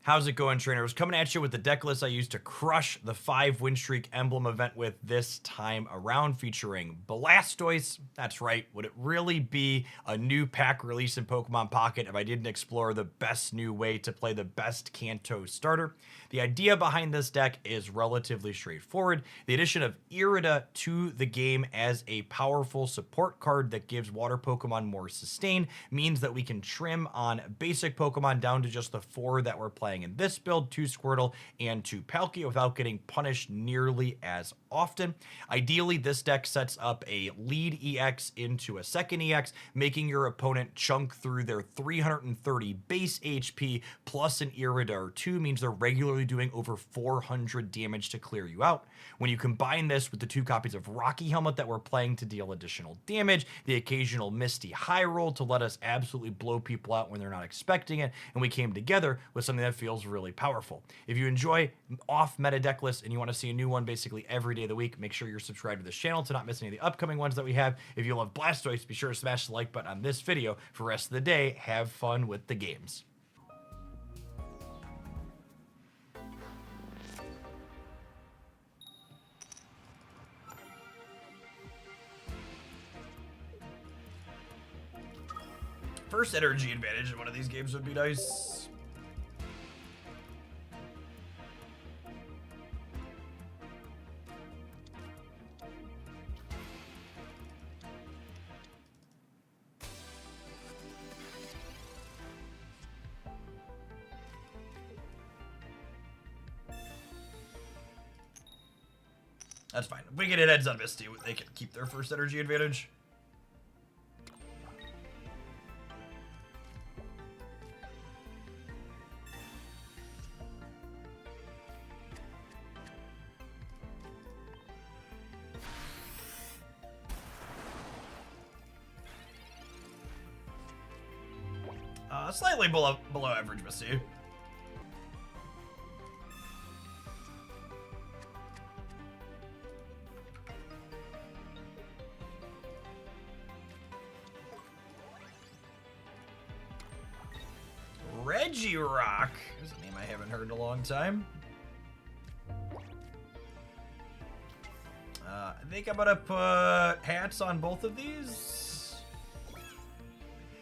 How's it going, trainers? Coming at you with the deck list I used to crush the 5 win streak emblem event with this time around, featuring Blastoise. That's right, would it really be a new pack release in Pokemon Pocket if I didn't explore the best new way to play the best Kanto starter? The idea behind this deck is relatively straightforward. The addition of Irida to the game as a powerful support card that gives water Pokemon more sustain means that we can trim on basic Pokemon down to just the 4 that we're playing in this build, 2 Squirtle and 2 Palkia, without getting punished nearly as often. Ideally, this deck sets up a lead EX into a second EX, making your opponent chunk through their 330 base HP plus an Irida or 2 means they're regularly doing over 400 damage to clear you out. When you combine this with the 2 copies of Rocky Helmet that we're playing to deal additional damage, the occasional Misty High Roll to let us absolutely blow people out when they're not expecting it, and we came together with something that feels really powerful. If you enjoy off-meta deck lists and you want to see a new one basically every day of the week, make sure you're subscribed to this channel to not miss any of the upcoming ones that we have. If you love Blastoise, be sure to smash the like button on this video. For the rest of the day, have fun with the games. First energy advantage in one of these games would be nice. That's fine. If we get it heads on Misty, they can keep their first energy advantage. Slightly below average Misty. Regirock is a name I haven't heard in a long time. I think I'm gonna put hats on both of these.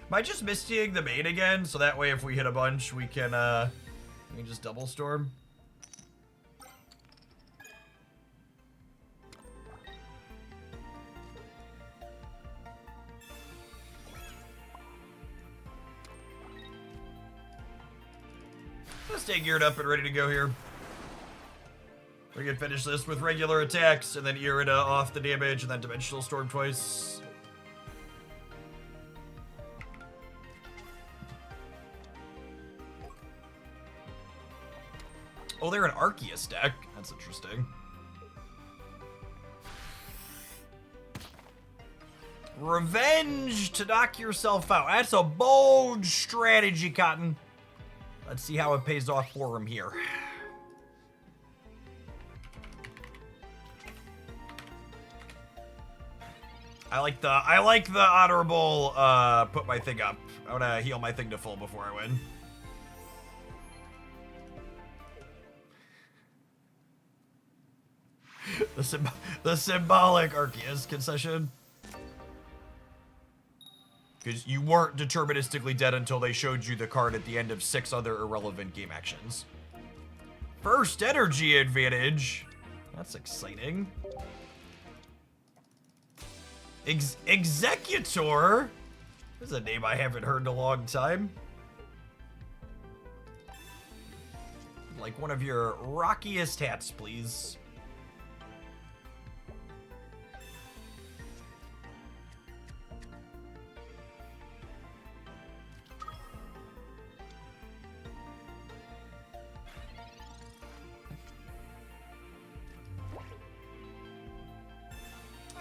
Am I just Mistying the main again? So that way if we hit a bunch, we can just double storm. Let's stay geared up and ready to go here. We can finish this with regular attacks and then Irida off the damage and then Dimensional Storm twice. Oh, they're an Arceus deck. That's interesting. Revenge to knock yourself out. That's a bold strategy, Cotton. Let's see how it pays off for him here. I like the honorable put my thing up. I want to heal my thing to full before I win. The symbolic Arceus concession. Because you weren't deterministically dead until they showed you the card at the end of 6 other irrelevant game actions. First energy advantage. That's exciting. Executor. This is a name I haven't heard in a long time. Like one of your rockiest hats, please.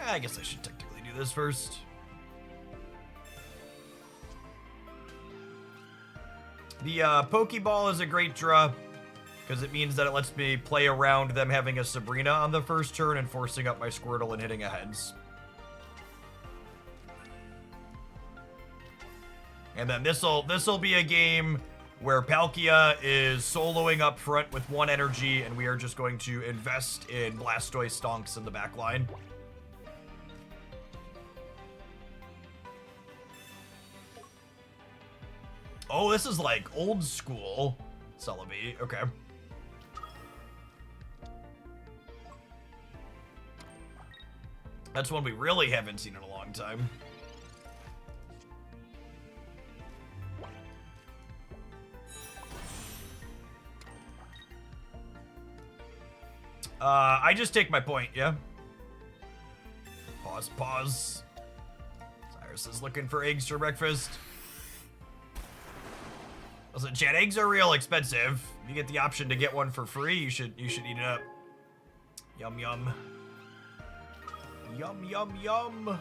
I guess I should technically do this first. The Pokeball is a great draw because it means that it lets me play around them having a Sabrina on the first turn and forcing up my Squirtle and hitting a heads. And then this'll be a game where Palkia is soloing up front with 1 energy, and we are just going to invest in Blastoise stonks in the back line. Oh, this is like old school Celebi. Okay. That's one we really haven't seen in a long time. I just take my point, yeah? Pause. Cyrus is looking for eggs for breakfast. Listen, chat, eggs are real expensive. If you get the option to get one for free, you should eat it up. Yum, yum. Yum, yum, yum.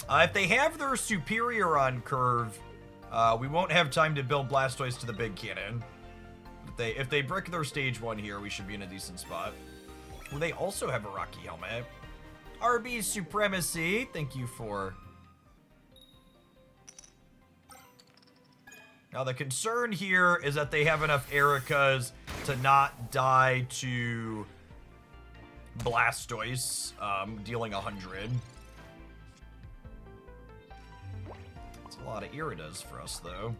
If they have their superior on curve, we won't have time to build Blastoise to the big cannon. If they brick their stage 1 here, we should be in a decent spot. Well, they also have a Rocky helmet. RB Supremacy, thank you for... Now, the concern here is that they have enough Ericas to not die to Blastoise, dealing 100. That's a lot of Iridas for us, though.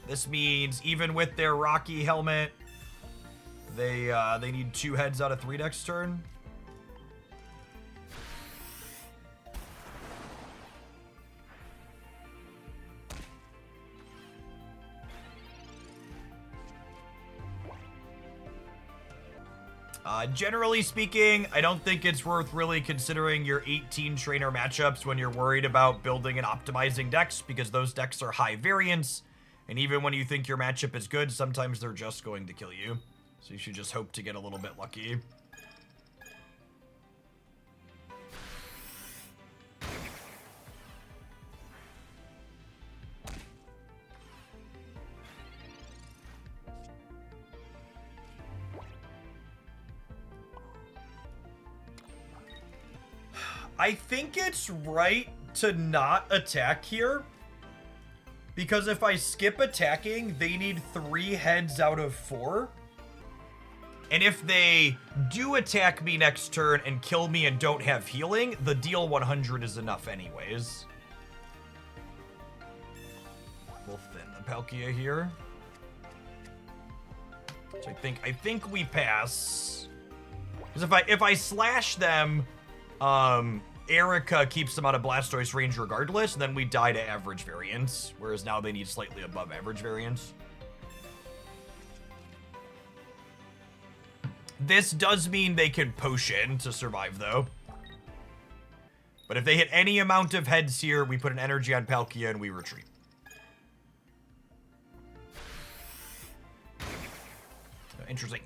This means even with their Rocky helmet, they need 2 heads out of 3 next turn. Generally speaking, I don't think it's worth really considering your 18 trainer matchups when you're worried about building and optimizing decks, because those decks are high variance, and even when you think your matchup is good, sometimes they're just going to kill you. So you should just hope to get a little bit lucky. I think it's right to not attack here, because if I skip attacking, they need 3 heads out of 4. And if they do attack me next turn and kill me and don't have healing, the deal 100 is enough anyways. We'll thin the Palkia here. So I think we pass. Because if I slash them, Erica keeps them out of Blastoise range regardless, and then we die to average variance, whereas now they need slightly above average variance. This does mean they can potion to survive, though. But if they hit any amount of heads here, we put an energy on Palkia and we retreat.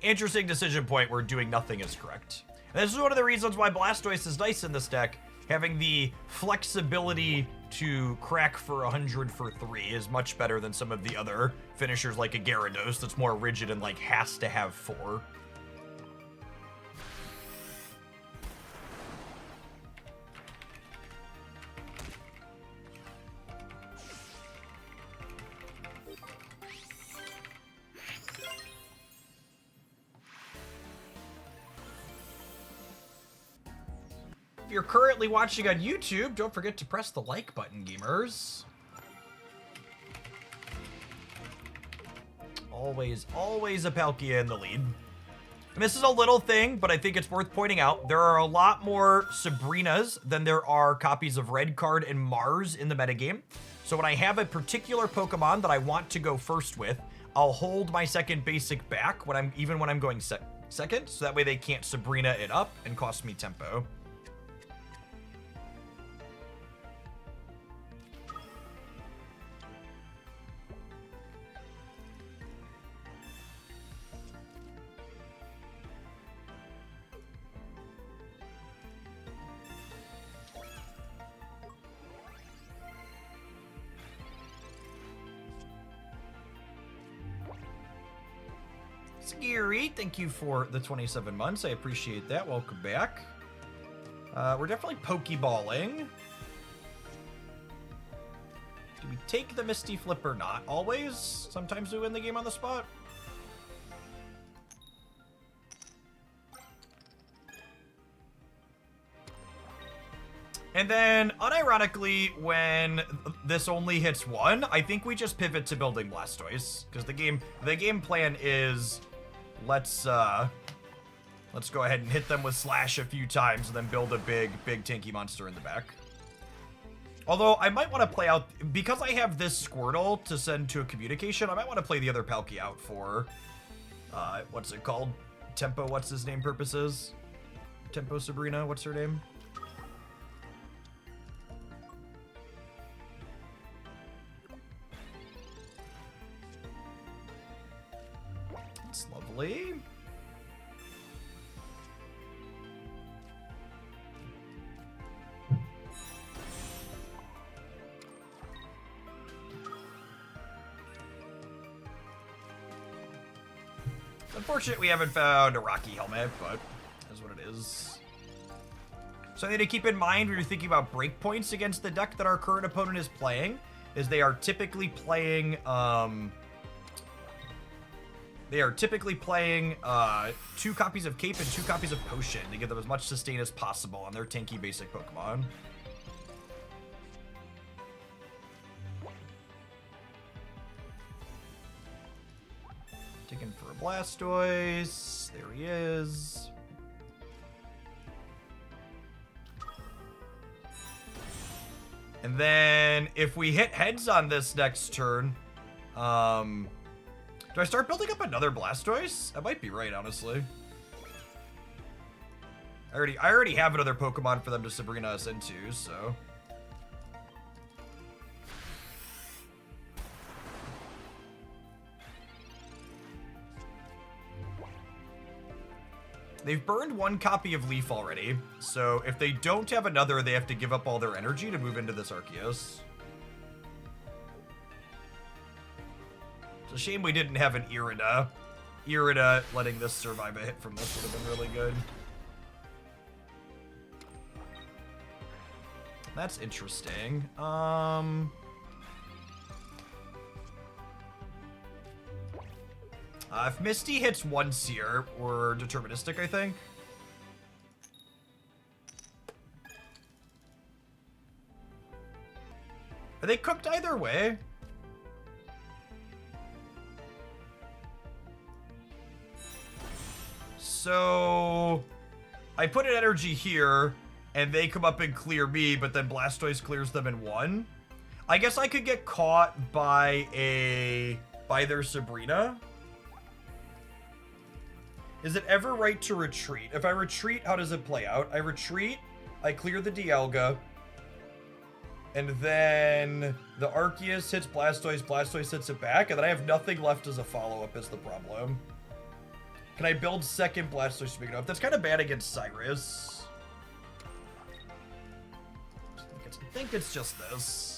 Interesting decision point where doing nothing is correct. And this is one of the reasons why Blastoise is nice in this deck. Having the flexibility to crack for 100 for 3 is much better than some of the other finishers like a Gyarados that's more rigid and like has to have 4. If you're currently watching on YouTube, don't forget to press the like button, gamers. Always a Palkia in the lead. And this is a little thing, but I think it's worth pointing out. There are a lot more Sabrinas than there are copies of Red Card and Mars in the metagame. So when I have a particular Pokemon that I want to go first with, I'll hold my second basic back even when I'm going second, so that way they can't Sabrina it up and cost me tempo. Scary, thank you for the 27 months. I appreciate that. Welcome back. We're definitely Pokeballing. take the Misty Flip or not always. Sometimes we win the game on the spot. And then, unironically, when this only hits one, I think we just pivot to building Blastoise. Because the game plan is, let's go ahead and hit them with Slash a few times and then build a big tanky monster in the back. Although, I might want to play out, because I have this Squirtle to send to a communication, I might want to play the other Palkia out for, what's it called? Tempo, what's his name purposes? Tempo Sabrina, what's her name? That's lovely. Unfortunate we haven't found a Rocky helmet, but that's what it is. Something to keep in mind when you're thinking about breakpoints against the deck that our current opponent is playing is they are typically playing 2 copies of Cape and 2 copies of Potion to give them as much sustain as possible on their tanky basic Pokemon. Taking for a Blastoise. There he is. And then if we hit heads on this next turn, do I start building up another Blastoise? I might be right, honestly. I already have another Pokemon for them to Sabrina us into, so. They've burned 1 copy of Leaf already, so if they don't have another, they have to give up all their energy to move into this Arceus. It's a shame we didn't have an Irida. Irida letting this survive a hit from this would have been really good. That's interesting. If Misty hits once here, we're deterministic, I think. Are they cooked either way? So I put an energy here, and they come up and clear me, but then Blastoise clears them in 1. I guess I could get caught by their Sabrina. Is it ever right to retreat? If I retreat, how does it play out? I retreat, I clear the Dialga, and then the Arceus hits Blastoise, Blastoise hits it back, and then I have nothing left as a follow-up is the problem. Can I build second Blastoise big enough? That's kind of bad against Cyrus. I think it's just this.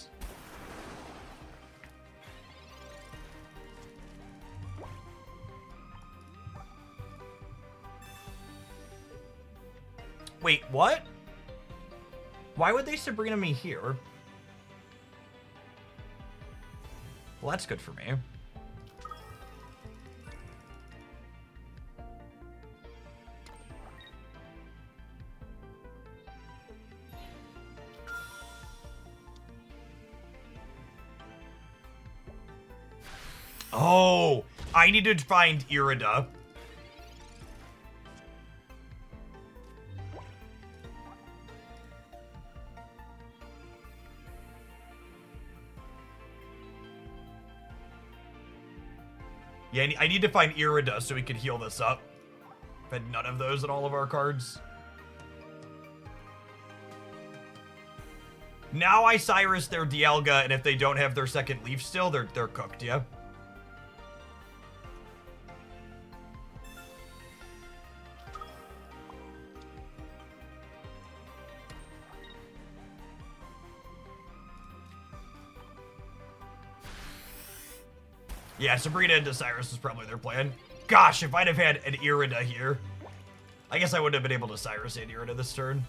Wait, what? Why would they Sabrina me here? Well, that's good for me. Oh, I need to find Irida. Yeah, I need to find Irida so we can heal this up. I've had none of those in all of our cards. Now I Cyrus their Dialga, and if they don't have their second leaf still, they're cooked, yeah? Yeah, Sabrina into Cyrus is probably their plan. Gosh, if I'd have had an Irida here. I guess I wouldn't have been able to Cyrus and Irida this turn.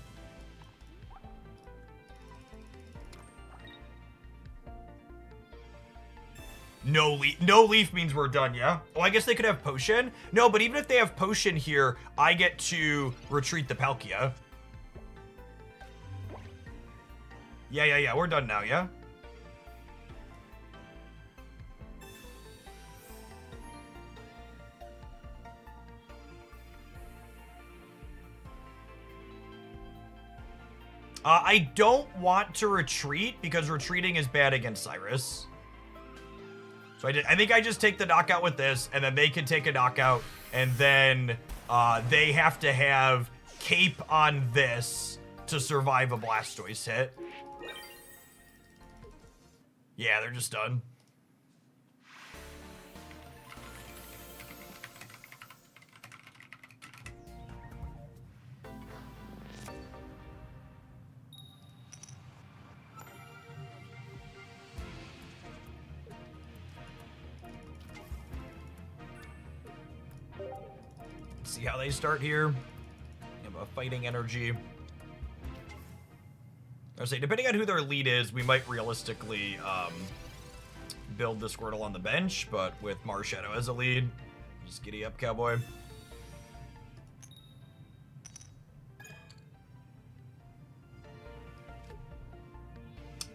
No leaf means we're done, yeah? Oh, I guess they could have potion. No, but even if they have potion here, I get to retreat the Palkia. Yeah. We're done now, yeah? I don't want to retreat because retreating is bad against Cyrus. So I think I just take the knockout with this, and then they can take a knockout, and then they have to have Cape on this to survive a Blastoise hit. Yeah, they're just done. See how they start here. You have a fighting energy. I would say, depending on who their lead is, we might realistically build the Squirtle on the bench, but with Marshadow as a lead, just giddy up, cowboy.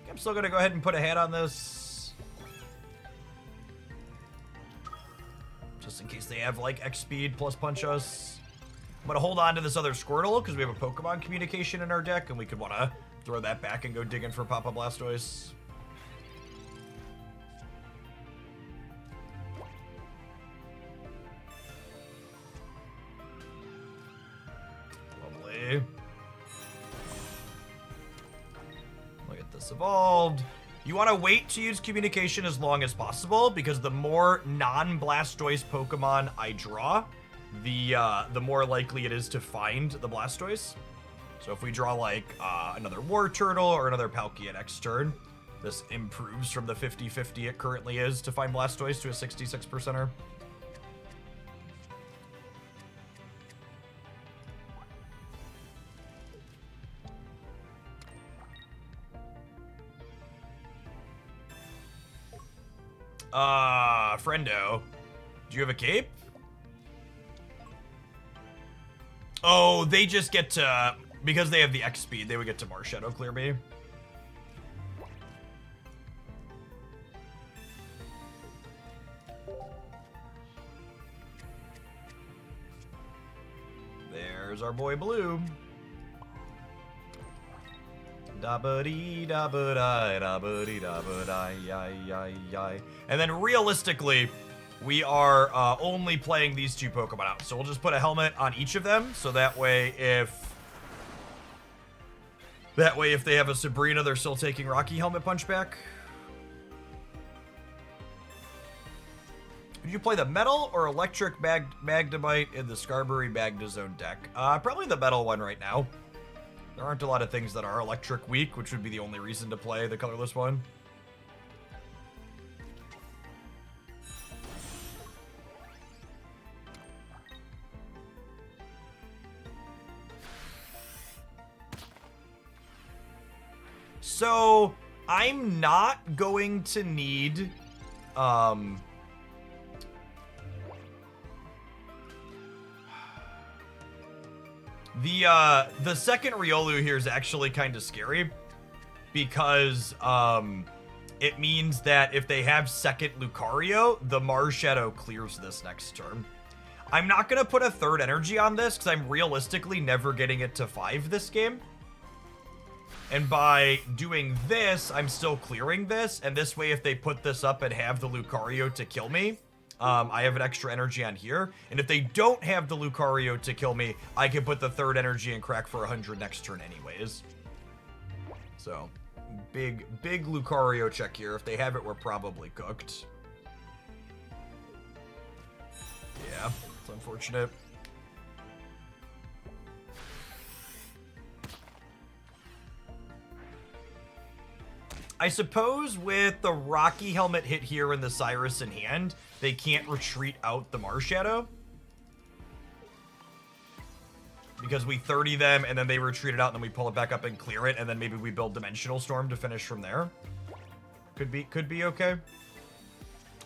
I'm still gonna go ahead and put a hat on this. Just in case they have, like, X speed plus punch us. I'm gonna hold on to this other Squirtle, because we have a Pokemon communication in our deck, and we could want to throw that back and go digging for Papa Blastoise. Lovely. Look at this evolved. You want to wait to use communication as long as possible, because the more non-Blastoise Pokemon I draw, the more likely it is to find the Blastoise. So if we draw like another War Turtle or another Palkia next turn, this improves from the 50-50 it currently is to find Blastoise to a 66%er. Friendo, do you have a cape? Oh, they just get to, because they have the X speed, they would get to Marshadow clear me. There's our boy Blue. Da-ba-dee, da-ba-die, da-ba-dee, da-ba-die, and then realistically, we are only playing these two Pokemon out. So we'll just put a helmet on each of them, so that way if they have a Sabrina, they're still taking Rocky Helmet Punch back. Would you play the Metal or Electric Magnemite in the Skarmory Magnezone deck? Probably the Metal one right now. There aren't a lot of things that are Electric weak, which would be the only reason to play the colorless one. So, I'm not going to need, the second Riolu here is actually kind of scary, because, it means that if they have second Lucario, the Marshadow clears this next turn. I'm not going to put a third energy on this, because I'm realistically never getting it to 5 this game. And by doing this, I'm still clearing this, and this way if they put this up and have the Lucario to kill me, I have an extra energy on here. And if they don't have the Lucario to kill me, I can put the third energy and crack for 100 next turn anyways. So, big Lucario check here. If they have it, we're probably cooked. Yeah, it's unfortunate. I suppose with the Rocky Helmet hit here and the Cyrus in hand, they can't retreat out the Marshadow. Because we 30 them, and then they retreat it out, and then we pull it back up and clear it, and then maybe we build Dimensional Storm to finish from there. Could be okay.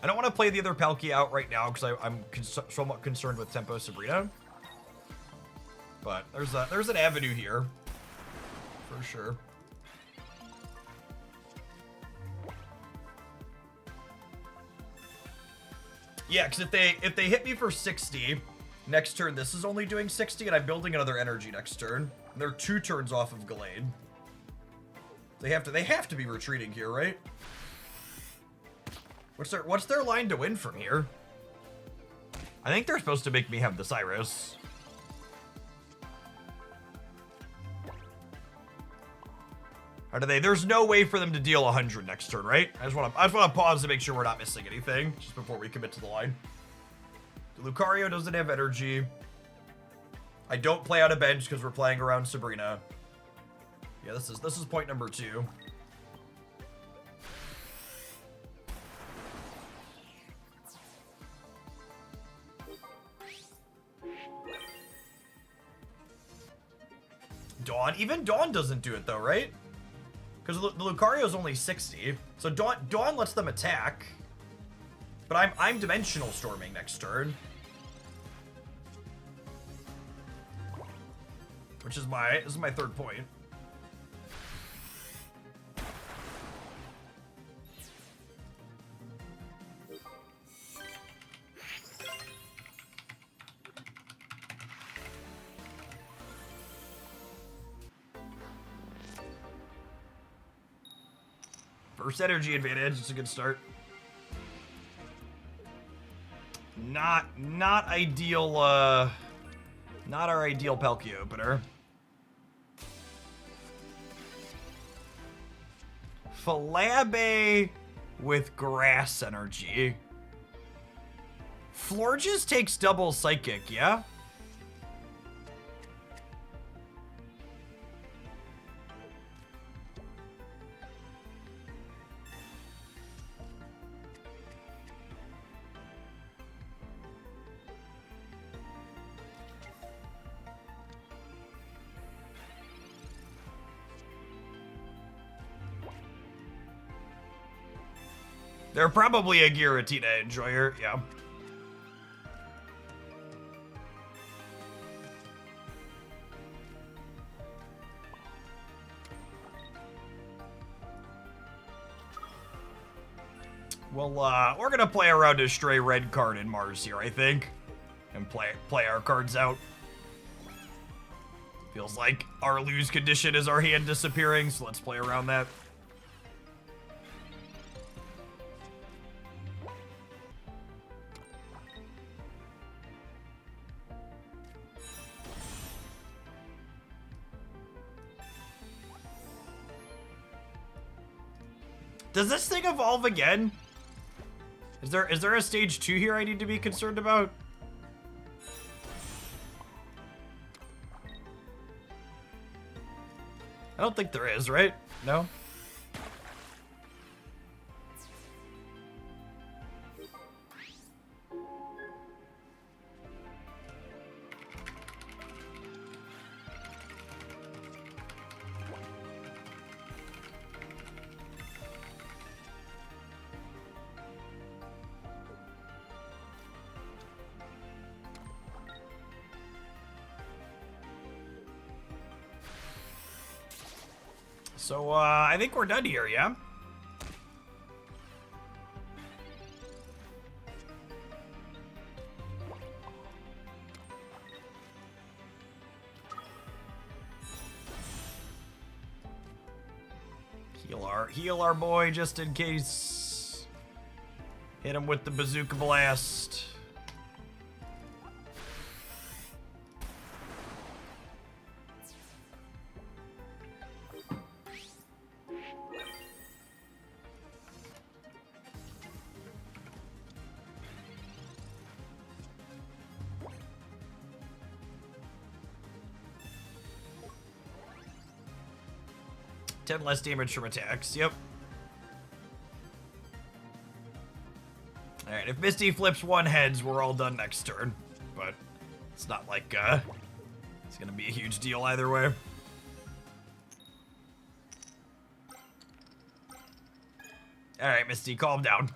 I don't want to play the other Palkia out right now because I'm somewhat concerned with Tempo Sabrina. But there's an avenue here, for sure. Yeah, because if they hit me for 60 next turn, this is only doing 60, and I'm building another energy next turn. And they're 2 turns off of Gallade. They have to be retreating here, right? What's their line to win from here? I think they're supposed to make me have the Cyrus. How do they? There's no way for them to deal 100 next turn, right? I just want to pause to make sure we're not missing anything just before we commit to the line. The Lucario doesn't have energy. I don't play out a bench because we're playing around Sabrina. Yeah, this is point number 2. Dawn, even Dawn doesn't do it though, right? Because the Lucario is only 60, so Dawn lets them attack. But I'm Dimensional Storming next turn, which is this is my 3rd point. First energy advantage, it's a good start. Not ideal, not our ideal Palkia opener. Falabe with grass energy. Florges takes double psychic, yeah? They're probably a Giratina enjoyer, yeah. Well, we're gonna play around a stray red card in Mars here, I think. And play our cards out. Feels like our lose condition is our hand disappearing, so let's play around that. Does this thing evolve again? Is there a stage 2 here I need to be concerned about? I don't think there is, right? No? So, I think we're done here, yeah? Heal our boy just in case. Hit him with the Bazooka Blast. Less damage from attacks. Yep. Alright, if Misty flips 1 heads, we're all done next turn. But it's not like it's gonna be a huge deal either way. Alright, Misty, calm down.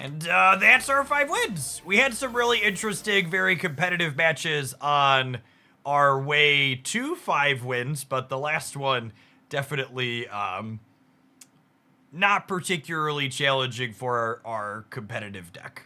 And that's our 5 wins. We had some really interesting, very competitive matches on our way to 5 wins, but the last one definitely not particularly challenging for our competitive deck.